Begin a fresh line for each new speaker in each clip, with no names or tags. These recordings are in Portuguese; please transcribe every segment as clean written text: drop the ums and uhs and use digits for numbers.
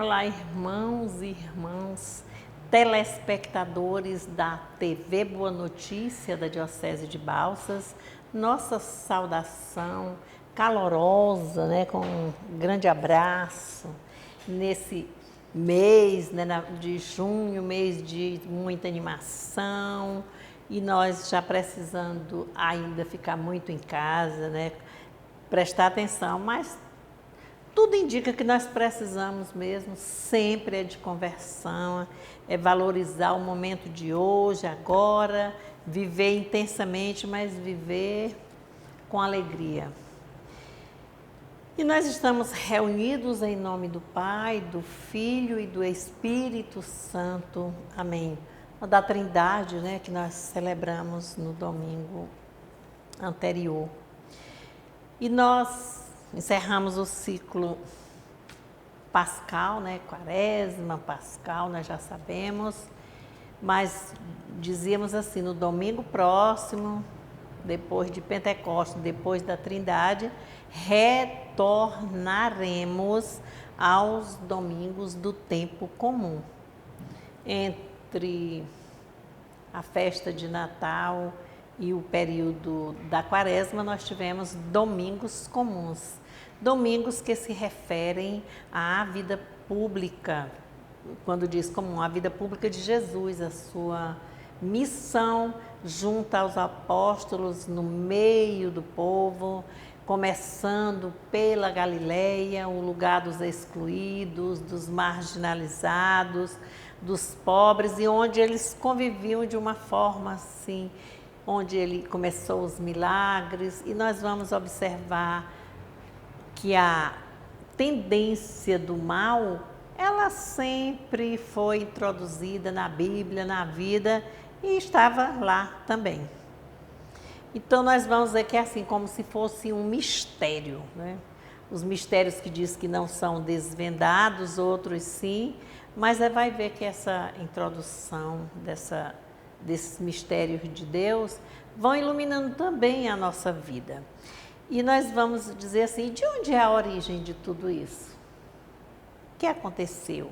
Olá, irmãos e irmãs, telespectadores da TV Boa Notícia da Diocese de Balsas. Nossa saudação calorosa, com um grande abraço nesse mês, de junho, mês de muita animação, e nós já precisando ainda ficar muito em casa, prestar atenção, mas tudo indica que nós precisamos mesmo, sempre de conversão, valorizar o momento de hoje, agora, viver intensamente, mas viver com alegria. E nós estamos reunidos em nome do Pai, do Filho e do Espírito Santo. Amém. Da Trindade, que nós celebramos no domingo anterior. E nós encerramos o ciclo pascal, quaresma, pascal, nós já sabemos, mas dizíamos assim, no domingo próximo, depois de Pentecostes, depois da Trindade, retornaremos aos domingos do tempo comum. Entre a festa de Natal e o período da quaresma, nós tivemos domingos comuns, domingos que se referem à vida pública, quando diz comum, a vida pública de Jesus, a sua missão junto aos apóstolos no meio do povo, começando pela Galileia, o lugar dos excluídos, dos marginalizados, dos pobres, e onde eles conviviam de uma forma assim, onde ele começou os milagres, e nós vamos observar que a tendência do mal, ela sempre foi introduzida na Bíblia, na vida, e estava lá também. Então nós vamos ver que é assim, como se fosse um mistério, Os mistérios que diz que não são desvendados, outros sim, mas vai ver que essa introdução desses mistérios de Deus vão iluminando também a nossa vida. E nós vamos dizer assim, de onde é a origem de tudo isso? O que aconteceu?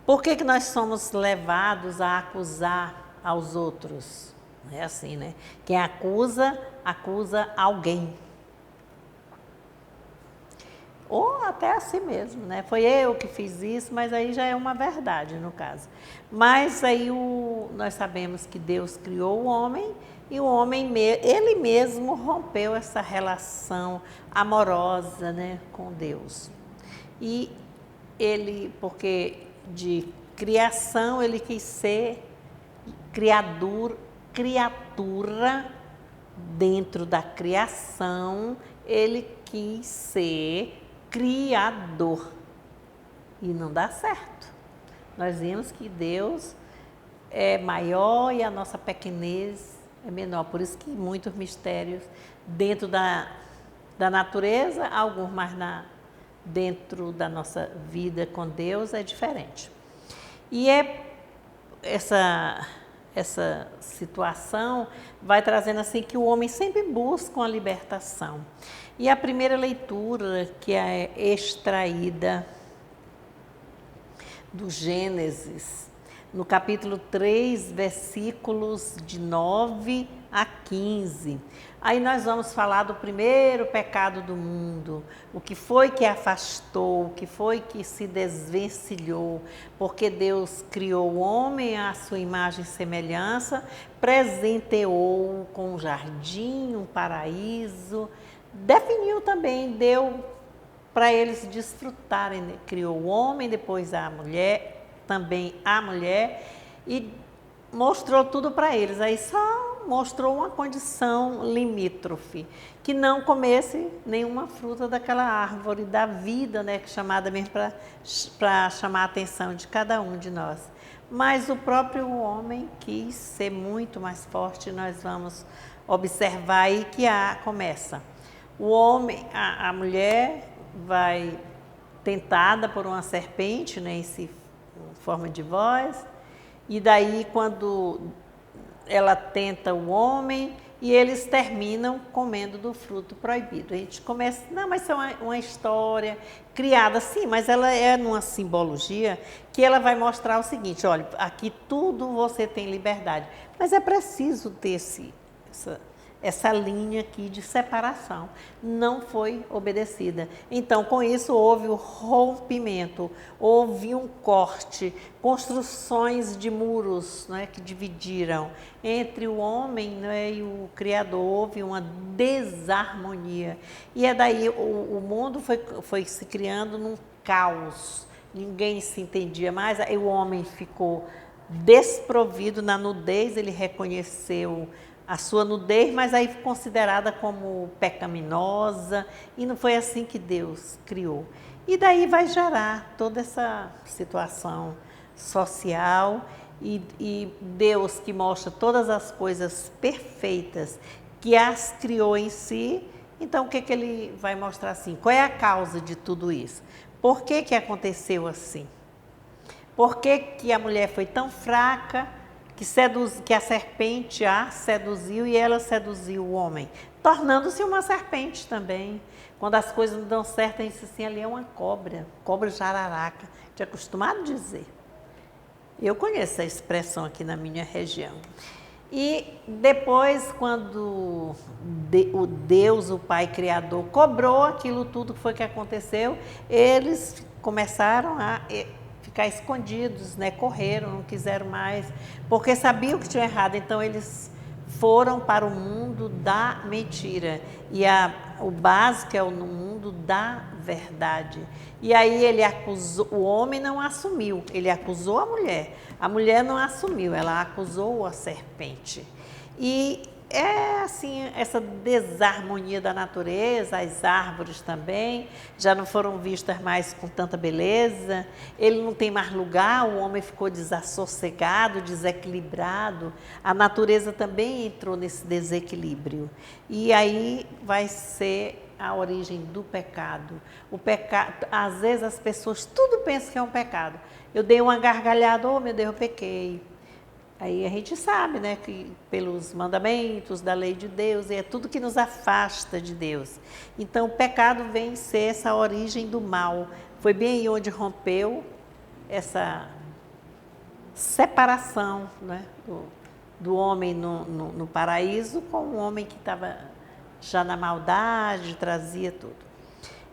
Por que nós somos levados a acusar aos outros? É assim, Quem acusa, acusa alguém. Ou até a si mesmo, Foi eu que fiz isso, mas aí já é uma verdade no caso. Mas aí nós sabemos que Deus criou o homem e o homem, ele mesmo rompeu essa relação amorosa, com Deus. E ele, porque de criação, ele quis ser criatura dentro da criação, ele quis ser criador, e não dá certo. Nós vimos que Deus é maior e a nossa pequenez é menor, por isso que muitos mistérios dentro da natureza, alguns mais dentro da nossa vida com Deus é diferente. E essa situação vai trazendo assim que o homem sempre busca uma libertação. E a primeira leitura que é extraída do Gênesis, no capítulo 3, versículos de 9 a 15. Aí nós vamos falar do primeiro pecado do mundo, o que foi que afastou, o que foi que se desvencilhou, porque Deus criou o homem à sua imagem e semelhança, presenteou-o com um jardim, um paraíso, definiu também, deu para eles desfrutarem, criou o homem, depois a mulher, também a mulher, e mostrou tudo para eles. Aí só mostrou uma condição limítrofe, que não comesse nenhuma fruta daquela árvore da vida, que é chamada mesmo para chamar a atenção de cada um de nós. Mas o próprio homem quis ser muito mais forte, nós vamos observar aí que começa. O homem, a mulher vai tentada por uma serpente, em forma de voz, e daí quando ela tenta o homem, e eles terminam comendo do fruto proibido. A gente começa, não, mas é uma história criada, sim, mas ela é numa simbologia que ela vai mostrar o seguinte, olha, aqui tudo você tem liberdade, mas é preciso ter essa linha aqui de separação. Não foi obedecida. Então, com isso, houve o rompimento, houve um corte, construções de muros, né, que dividiram entre o homem, né, e o Criador. Houve uma desarmonia. E é daí o mundo foi se criando num caos. Ninguém se entendia mais. Aí o homem ficou desprovido na nudez, ele reconheceu a sua nudez, mas aí considerada como pecaminosa, e não foi assim que Deus criou. E daí vai gerar toda essa situação social e Deus que mostra todas as coisas perfeitas que as criou em si. Então o que ele vai mostrar assim? Qual é a causa de tudo isso? Por que aconteceu assim? Por que a mulher foi tão fraca que a serpente a seduziu e ela seduziu o homem, tornando-se uma serpente também? Quando as coisas não dão certo, a gente diz assim, ali é uma cobra jararaca. Tinha acostumado a dizer. Eu conheço essa expressão aqui na minha região. E depois, quando o Deus, o Pai Criador, cobrou aquilo tudo que foi que aconteceu, eles começaram a ficar escondidos, né? Correram, não quiseram mais, porque sabiam que tinham errado. Então, eles foram para o mundo da mentira. E o básico é o mundo da verdade. E aí ele acusou, o homem não assumiu, ele acusou a mulher não assumiu, ela acusou a serpente. E é assim, essa desarmonia da natureza, as árvores também já não foram vistas mais com tanta beleza, ele não tem mais lugar, o homem ficou desassossegado, desequilibrado, a natureza também entrou nesse desequilíbrio. E aí vai ser a origem do pecado. O pecado, às vezes as pessoas tudo pensam que é um pecado. Eu dei uma gargalhada, oh meu Deus, eu pequei. Aí a gente sabe, né, que pelos mandamentos da lei de Deus, é tudo que nos afasta de Deus. Então, o pecado vem ser essa origem do mal. Foi bem aí onde rompeu essa separação, né, do homem no paraíso com o homem que estava já na maldade, trazia tudo.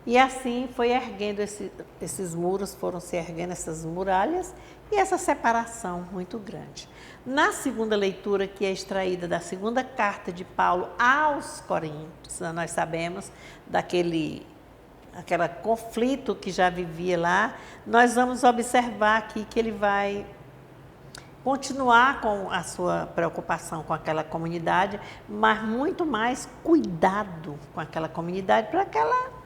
E assim foi erguendo esses muros, foram se erguendo essas muralhas e essa separação muito grande. Na segunda leitura, que é extraída da segunda carta de Paulo aos Coríntios, nós sabemos aquele conflito que já vivia lá, nós vamos observar aqui que ele vai continuar com a sua preocupação com aquela comunidade, mas muito mais cuidado com aquela comunidade para que ela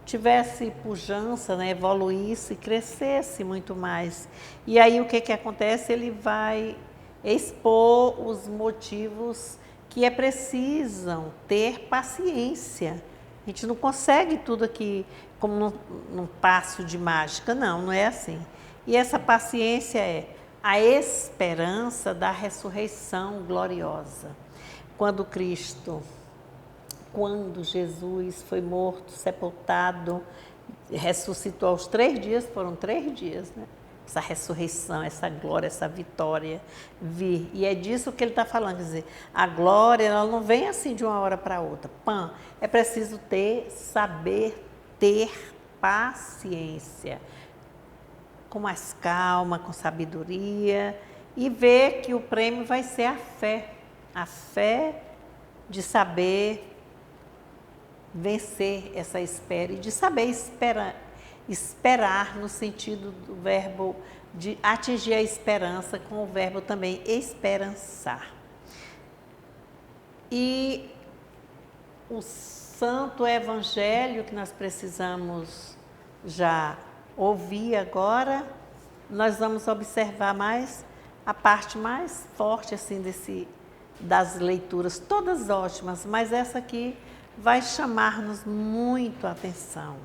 tivesse pujança, né, evoluísse, crescesse muito mais. E aí o que acontece? Ele vai expor os motivos que é preciso ter paciência. A gente não consegue tudo aqui como num passo de mágica, não é assim. E essa paciência é a esperança da ressurreição gloriosa. Quando Jesus foi morto, sepultado, ressuscitou aos 3 dias, foram 3 dias, né? Essa ressurreição, essa glória, essa vitória vir. E é disso que ele está falando, quer dizer, a glória ela não vem assim de uma hora para outra. É preciso saber ter paciência, com mais calma, com sabedoria, e ver que o prêmio vai ser a fé de saber vencer essa espera e de saber esperar no sentido do verbo de atingir a esperança, com o verbo também esperançar. E o santo evangelho que nós precisamos já ouvir agora, nós vamos observar mais a parte mais forte assim das leituras, todas ótimas, mas essa aqui vai chamar-nos muito a atenção.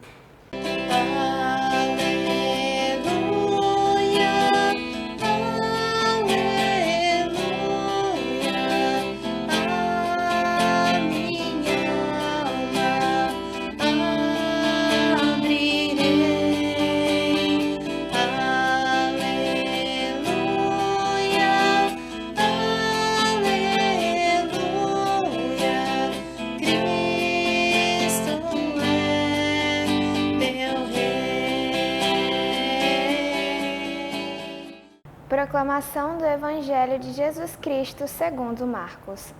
Proclamação do Evangelho de Jesus Cristo segundo Marcos.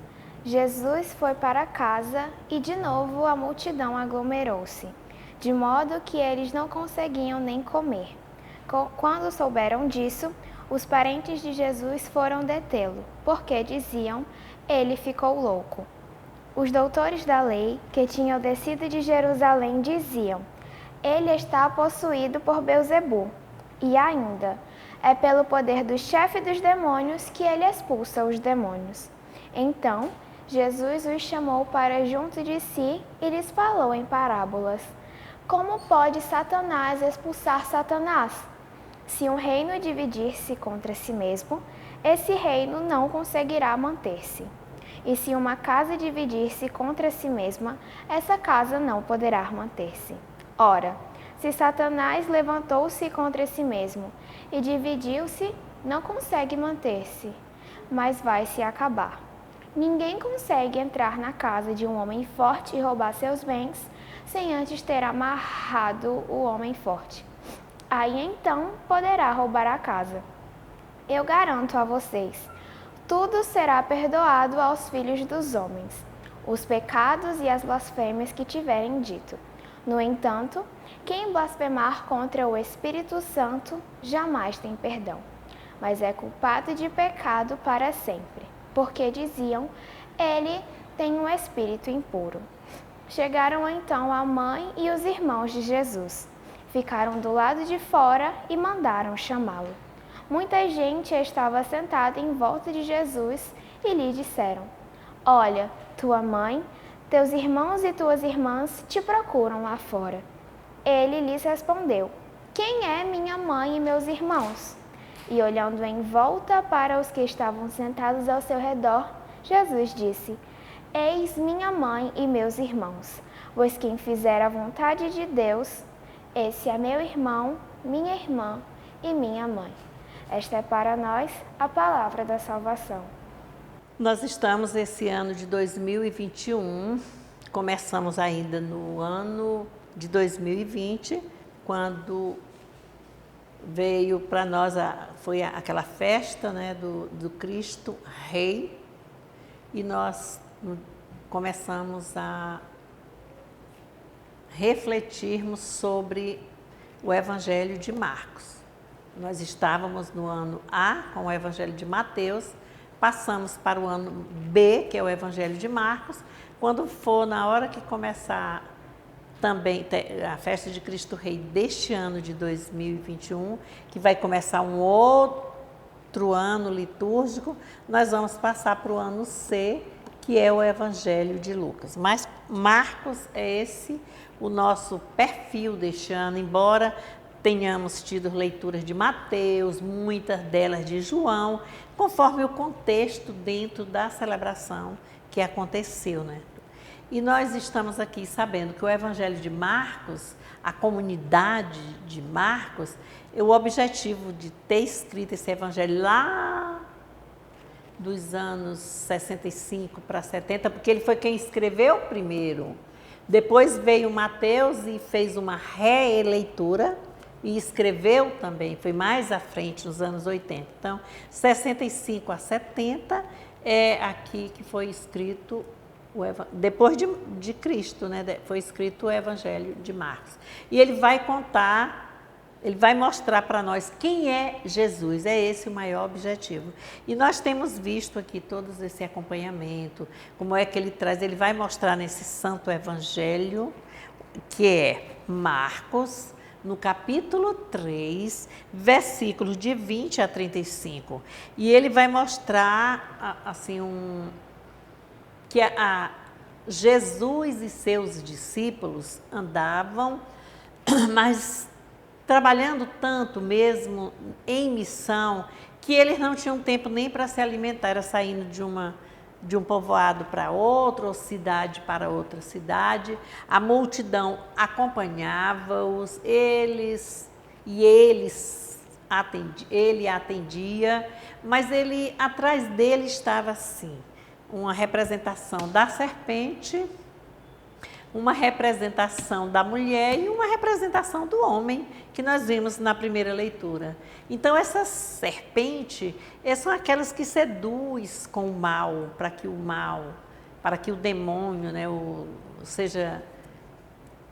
Jesus foi para casa e de novo a multidão aglomerou-se, de modo que eles não conseguiam nem comer. Quando souberam disso, os parentes de Jesus foram detê-lo, porque diziam, ele ficou louco. Os doutores da lei, que tinham descido de Jerusalém, diziam, ele está possuído por Beelzebu. E ainda, é pelo poder do chefe dos demônios que ele expulsa os demônios. Então, Jesus os chamou para junto de si e lhes falou em parábolas. Como pode Satanás expulsar Satanás? Se um reino dividir-se contra si mesmo, esse reino não conseguirá manter-se. E se uma casa dividir-se contra si mesma, essa casa não poderá manter-se. Ora, se Satanás levantou-se contra si mesmo e dividiu-se, não consegue manter-se, mas vai se acabar. Ninguém consegue entrar na casa de um homem forte e roubar seus bens, sem antes ter amarrado o homem forte. Aí então poderá roubar a casa. Eu garanto a vocês, tudo será perdoado aos filhos dos homens, os pecados e as blasfêmias que tiverem dito. No entanto, quem blasfemar contra o Espírito Santo jamais tem perdão, mas é culpado de pecado para sempre, porque diziam, ele tem um espírito impuro. Chegaram então a mãe e os irmãos de Jesus. Ficaram do lado de fora e mandaram chamá-lo. Muita gente estava sentada em volta de Jesus e lhe disseram, olha, tua mãe, teus irmãos e tuas irmãs te procuram lá fora. Ele lhes respondeu, quem é minha mãe e meus irmãos? E olhando em volta para os que estavam sentados ao seu redor, Jesus disse, eis minha mãe e meus irmãos, pois quem fizer a vontade de Deus, esse é meu irmão, minha irmã e minha mãe. Esta é para nós a palavra da salvação.
Nós estamos esse ano de 2021, começamos ainda no ano de 2020, quando veio para nós, foi aquela festa, né, do Cristo Rei, e nós começamos a refletirmos sobre o Evangelho de Marcos. Nós estávamos no ano A, com o Evangelho de Mateus, passamos para o ano B, que é o Evangelho de Marcos. Quando for na hora que começar também a festa de Cristo Rei deste ano de 2021, que vai começar um outro ano litúrgico, nós vamos passar para o ano C, que é o Evangelho de Lucas. Mas Marcos é esse o nosso perfil deste ano, embora tenhamos tido leituras de Mateus, muitas delas de João, conforme o contexto dentro da celebração que aconteceu, né? E nós estamos aqui sabendo que o Evangelho de Marcos, a comunidade de Marcos, o objetivo de ter escrito esse Evangelho lá dos anos 65 para 70, porque ele foi quem escreveu primeiro. Depois veio Mateus e fez uma releitura e escreveu também, foi mais à frente, nos anos 80. Então, 65 a 70 é aqui que foi escrito, depois de Cristo, né? Foi escrito o Evangelho de Marcos. E ele vai contar, ele vai mostrar para nós quem é Jesus, é esse o maior objetivo. E nós temos visto aqui todo esse acompanhamento, como é que ele traz, ele vai mostrar nesse santo Evangelho, que é Marcos, no capítulo 3, versículos de 20 a 35. E ele vai mostrar, assim, que Jesus e seus discípulos andavam, mas trabalhando tanto mesmo em missão, que eles não tinham tempo nem para se alimentar, era saindo de um povoado para outro, ou cidade para outra cidade. A multidão acompanhava-os, ele atendia, mas atrás dele estava assim, uma representação da serpente, uma representação da mulher e uma representação do homem, que nós vimos na primeira leitura. Então, essa serpente, são aquelas que seduz com o mal, para que o demônio, né, seja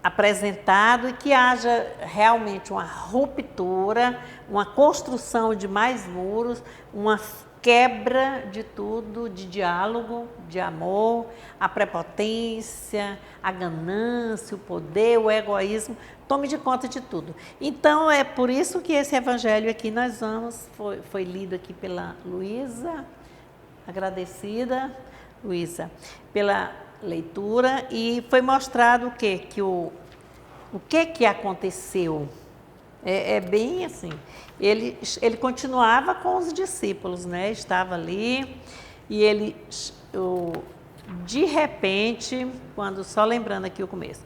apresentado e que haja realmente uma ruptura, uma construção de mais muros, uma quebra de tudo, de diálogo, de amor, a prepotência, a ganância, o poder, o egoísmo, tome de conta de tudo. Então, é por isso que esse evangelho aqui foi lido aqui pela Luísa, agradecida, Luísa, pela leitura, e foi mostrado o quê? O que aconteceu. É bem assim, ele continuava com os discípulos, né? Estava ali e de repente, só lembrando aqui o começo,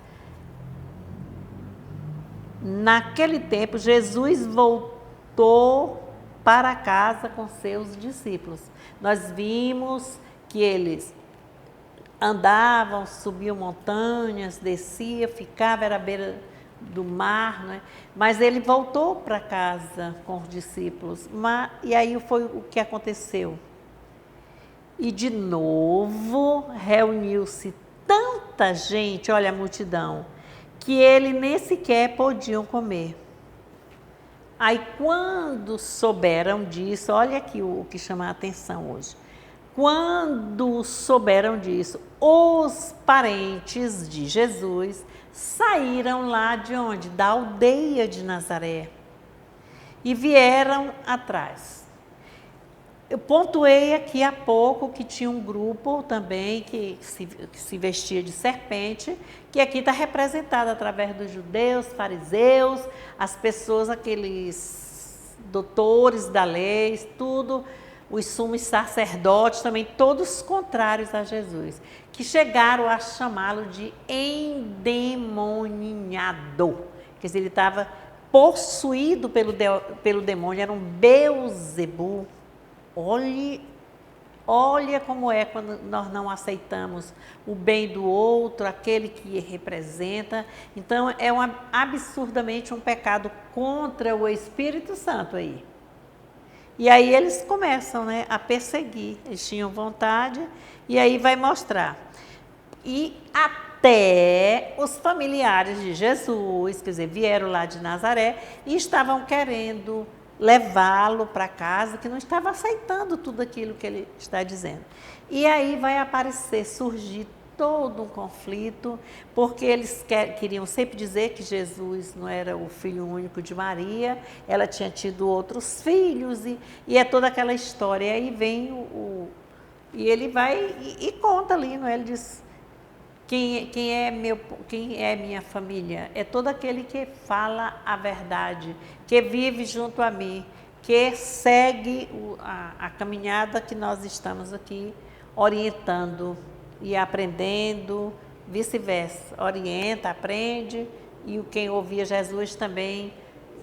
naquele tempo Jesus voltou para casa com seus discípulos. Nós vimos que eles andavam, subiam montanhas, desciam, ficavam, era à beira do mar, né? Mas ele voltou para casa com os discípulos. E aí foi o que aconteceu. E de novo reuniu-se tanta gente, olha a multidão, que ele nem sequer podiam comer. Aí quando souberam disso, olha aqui o que chama a atenção hoje. Quando souberam disso, os parentes de Jesus saíram lá de onde? Da aldeia de Nazaré e vieram atrás. Eu pontuei aqui há pouco que tinha um grupo também que se vestia de serpente, que aqui está representado através dos judeus, fariseus, as pessoas, aqueles doutores da lei, tudo, os sumos sacerdotes também, todos contrários a Jesus, que chegaram a chamá-lo de endemoniado. Quer dizer, ele estava possuído pelo demônio, era um Beelzebu. Olha como é quando nós não aceitamos o bem do outro, aquele que representa. Então, é absurdamente um pecado contra o Espírito Santo aí. E aí eles começam, né, a perseguir, eles tinham vontade, e aí vai mostrar. E até os familiares de Jesus, quer dizer, vieram lá de Nazaré e estavam querendo levá-lo para casa, que não estava aceitando tudo aquilo que ele está dizendo. E aí vai surgir todo um conflito, porque eles queriam sempre dizer que Jesus não era o filho único de Maria, ela tinha tido outros filhos, e é toda aquela história. E aí vem e ele vai e conta ali, não é? Ele diz, quem é minha família? É todo aquele que fala a verdade, que vive junto a mim, que segue a caminhada que nós estamos aqui orientando e aprendendo, vice-versa. Orienta, aprende, e quem ouvia Jesus também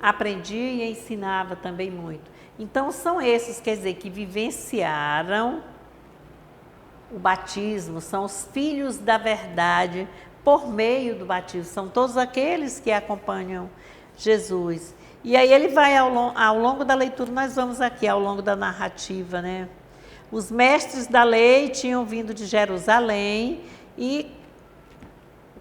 aprendia e ensinava também muito. Então, são esses, quer dizer, que vivenciaram o batismo, são os filhos da verdade por meio do batismo, são todos aqueles que acompanham Jesus. E aí ele vai ao longo da leitura, nós vamos aqui ao longo da narrativa, né? Os mestres da lei tinham vindo de Jerusalém e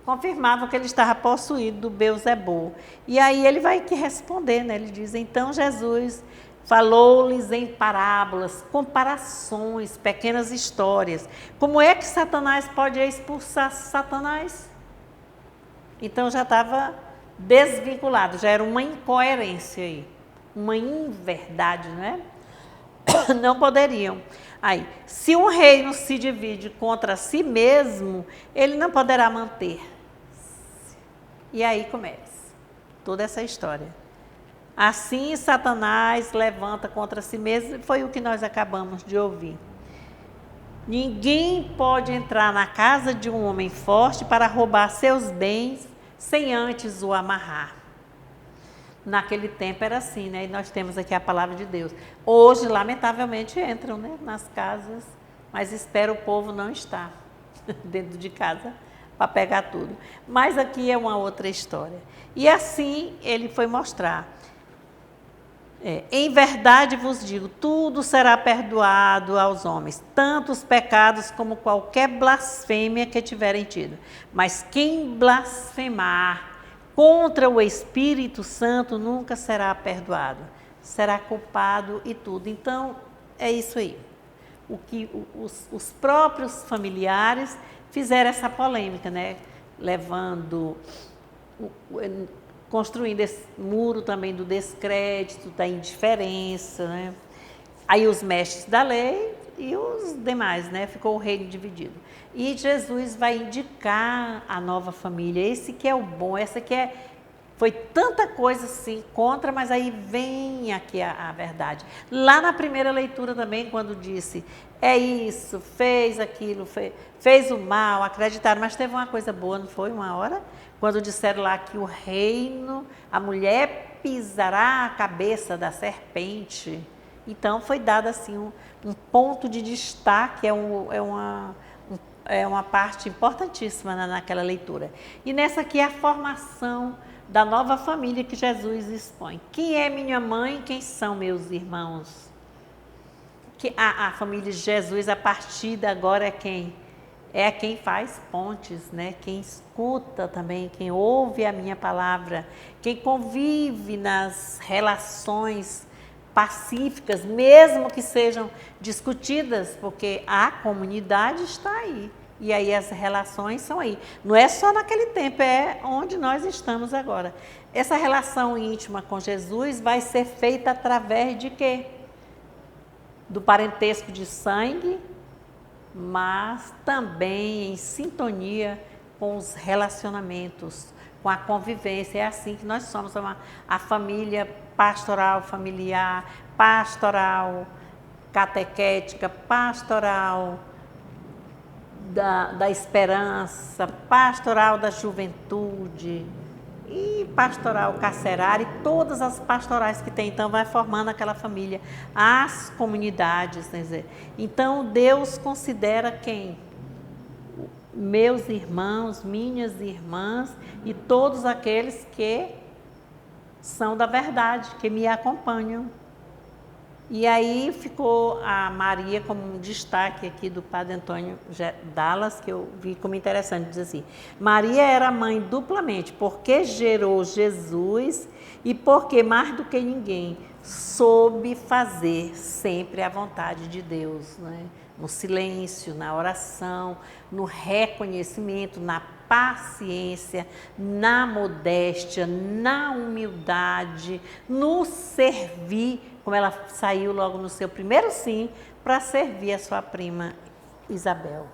confirmavam que ele estava possuído do Beelzebu. E aí ele vai responder, né? Ele diz, então Jesus falou-lhes em parábolas, comparações, pequenas histórias. Como é que Satanás pode expulsar Satanás? Então já estava desvinculado, já era uma incoerência aí, uma inverdade, né? Não poderiam. Aí, se um reino se divide contra si mesmo, ele não poderá manter. E aí começa toda essa história. Assim, Satanás levanta contra si mesmo, foi o que nós acabamos de ouvir. Ninguém pode entrar na casa de um homem forte para roubar seus bens sem antes o amarrar. Naquele tempo era assim, né? E nós temos aqui a palavra de Deus. Hoje, lamentavelmente, entram, né, nas casas, mas espero o povo não estar dentro de casa para pegar tudo. Mas aqui é uma outra história. E assim ele foi mostrar. Em verdade vos digo, tudo será perdoado aos homens, tanto os pecados como qualquer blasfêmia que tiverem tido. Mas quem blasfemar contra o Espírito Santo nunca será perdoado, será culpado e tudo. Então, é isso aí. O que os próprios familiares fizeram essa polêmica, né? Levando, construindo esse muro também do descrédito, da indiferença, né? Aí os mestres da lei e os demais, né? Ficou o reino dividido. E Jesus vai indicar a nova família, esse que é o bom, essa que foi tanta coisa assim contra, mas aí vem aqui a verdade. Lá na primeira leitura também, quando disse, é isso, fez aquilo, fez o mal, acreditaram, mas teve uma coisa boa, não foi? Uma hora, quando disseram lá que o reino, a mulher pisará a cabeça da serpente. Então foi dado assim um ponto de destaque, é uma parte importantíssima naquela leitura. E nessa aqui é a formação da nova família que Jesus expõe. Quem é minha mãe? Quem são meus irmãos? Que a família de Jesus, a partir de agora, é quem? É quem faz pontes, né? Quem escuta também, quem ouve a minha palavra, quem convive nas relações pacíficas, mesmo que sejam discutidas, porque a comunidade está aí. E aí as relações são aí. Não é só naquele tempo, é onde nós estamos agora. Essa relação íntima com Jesus vai ser feita através de quê? Do parentesco de sangue, mas também em sintonia com os relacionamentos, com a convivência. É assim que nós somos, a família pastoral familiar, pastoral catequética, pastoral da esperança, pastoral da juventude e pastoral carcerária e todas as pastorais que tem. Então vai formando aquela família, as comunidades, quer dizer. Então Deus considera quem? Meus irmãos, minhas irmãs e todos aqueles que são da verdade, que me acompanham. E aí ficou a Maria como um destaque aqui do Padre Antônio Dallas, que eu vi como interessante, diz assim, Maria era mãe duplamente, porque gerou Jesus e porque, mais do que ninguém, soube fazer sempre a vontade de Deus, né? No silêncio, na oração, no reconhecimento, na paciência, na modéstia, na humildade, no servir, como ela saiu logo no seu primeiro sim, para servir a sua prima Isabel.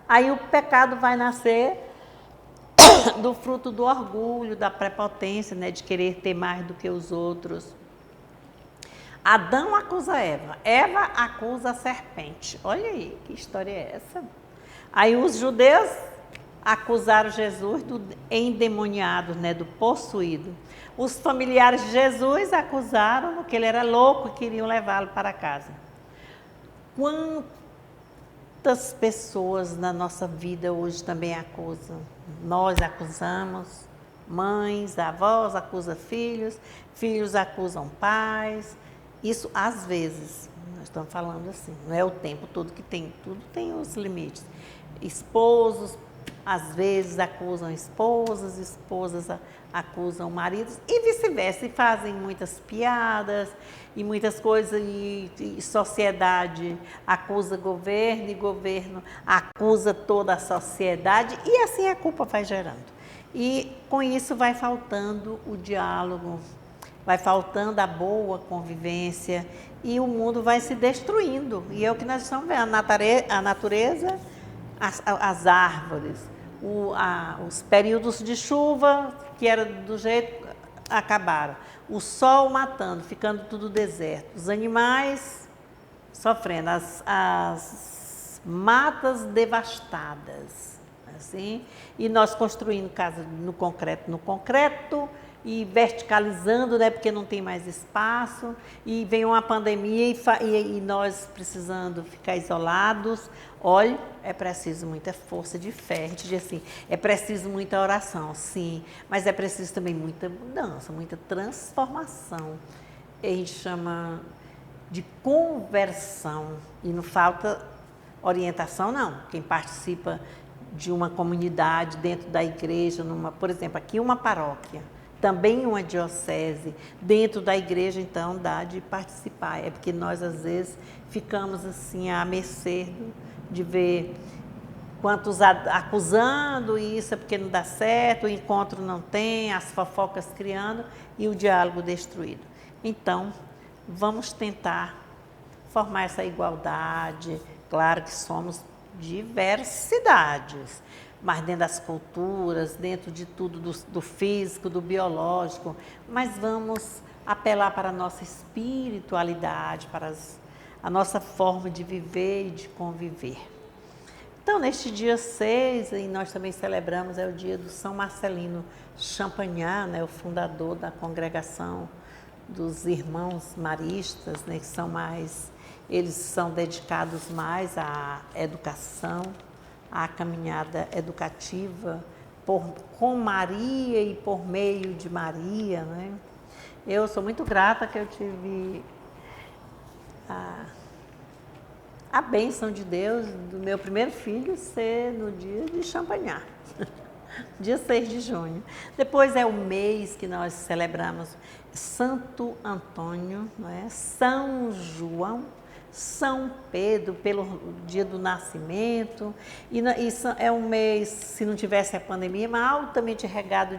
Aí o pecado vai nascer do fruto do orgulho, da prepotência, né, de querer ter mais do que os outros. Adão acusa Eva, Eva acusa a serpente. Olha aí, que história é essa? Aí os judeus acusaram Jesus do endemoniado, né, do possuído. Os familiares de Jesus acusaram que ele era louco e queriam levá-lo para casa. Quantas pessoas na nossa vida hoje também acusam? Nós acusamos, mães, avós acusam filhos, filhos acusam pais. Isso às vezes, nós estamos falando assim, não é o tempo todo que tem, tudo tem os limites. Esposos, às vezes acusam esposas, esposas acusam maridos e vice-versa, e fazem muitas piadas e muitas coisas, e sociedade acusa governo e governo acusa toda a sociedade e assim a culpa vai gerando. E com isso vai faltando o diálogo, vai faltando a boa convivência e o mundo vai se destruindo. E é o que nós estamos vendo, a natureza, as árvores, os períodos de chuva, que era do jeito, acabaram. O sol matando, ficando tudo deserto. Os animais sofrendo, as matas devastadas, assim. E nós construindo casa no concreto, e verticalizando, né, porque não tem mais espaço, e vem uma pandemia e nós precisando ficar isolados. Olha, é preciso muita força de fé, a gente diz assim, é preciso muita oração, sim, mas é preciso também muita mudança, muita transformação. A gente chama de conversão, e não falta orientação, não. Quem participa de uma comunidade dentro da igreja, por exemplo, aqui uma paróquia, também uma diocese, dentro da igreja, então, dá de participar. É porque nós, às vezes, ficamos assim à mercê de ver quantos acusando, e isso é porque não dá certo, o encontro não tem, as fofocas criando e o diálogo destruído. Então, vamos tentar formar essa igualdade. Claro que somos diversidades, mas dentro das culturas, dentro de tudo, do físico, do biológico, mas vamos apelar para a nossa espiritualidade, para a nossa forma de viver e de conviver. Então, neste dia 6, e nós também celebramos, é o dia do São Marcelino Champagnat, né, o fundador da congregação dos irmãos maristas, né, que são mais, eles são dedicados mais à educação, à caminhada educativa com Maria e por meio de Maria, né? Eu sou muito grata que eu tive a bênção de Deus do meu primeiro filho ser no dia de Champagnat, dia 6 de junho. Depois é o mês que nós celebramos Santo Antônio, não é? São João, São Pedro, pelo dia do nascimento. E isso é um mês, se não tivesse a pandemia, mas altamente regado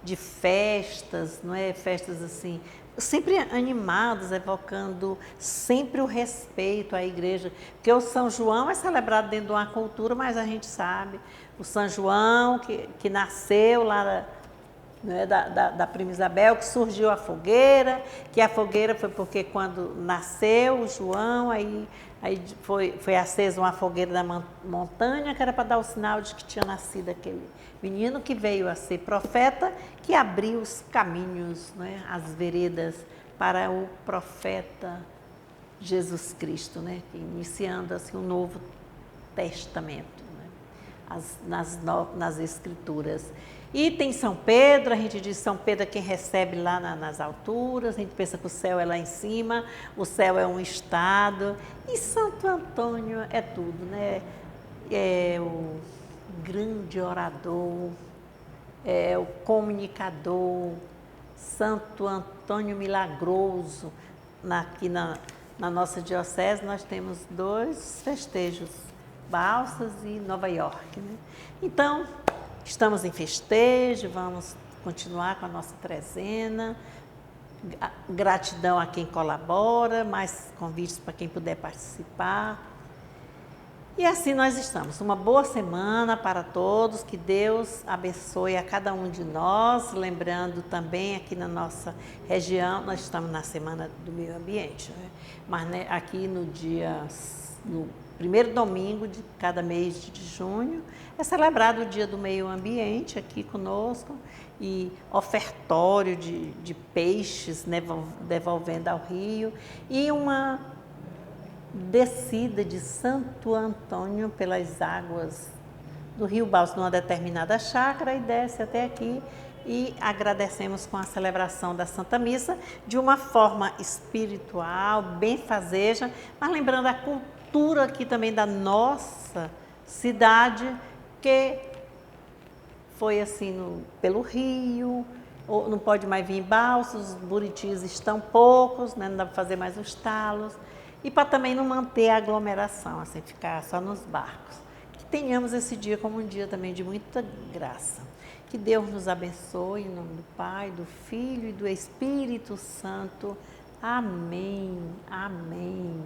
de festas, não é? Festas assim, sempre animadas, evocando sempre o respeito à igreja. Porque o São João é celebrado dentro de uma cultura, mas a gente sabe, o São João que nasceu lá da Prima Isabel, que surgiu a fogueira, que a fogueira foi porque quando nasceu o João, aí foi acesa uma fogueira da montanha, que era para dar o sinal de que tinha nascido aquele menino que veio a ser profeta, que abriu os caminhos, né, as veredas para o profeta Jesus Cristo, né, iniciando assim um novo testamento, né, nas escrituras. E tem São Pedro, a gente diz São Pedro é quem recebe lá nas alturas, a gente pensa que o céu é lá em cima, o céu é um estado, e Santo Antônio é tudo, né? É o grande orador, é o comunicador, Santo Antônio Milagroso. Aqui na nossa diocese nós temos 2 festejos, Balsas e Nova York, né? Então, estamos em festejo, vamos continuar com a nossa trezena. Gratidão a quem colabora, mais convites para quem puder participar. E assim nós estamos. Uma boa semana para todos, que Deus abençoe a cada um de nós. Lembrando também aqui na nossa região, nós estamos na Semana do Meio Ambiente, né? Mas né, aqui no primeiro domingo de cada mês de junho, é celebrado o Dia do Meio Ambiente aqui conosco, e ofertório de peixes, né, devolvendo ao rio, e uma descida de Santo Antônio pelas águas do Rio Balsas, numa determinada chácara, e desce até aqui, e agradecemos com a celebração da Santa Missa, de uma forma espiritual, benfazeja, mas lembrando a cultura aqui também da nossa cidade, que foi assim pelo rio, não pode mais vir em balsas, os buritis estão poucos, né, não dá para fazer mais os talos, e para também não manter a aglomeração, assim, ficar só nos barcos. Que tenhamos esse dia como um dia também de muita graça. Que Deus nos abençoe, em nome do Pai, do Filho e do Espírito Santo. Amém. Amém.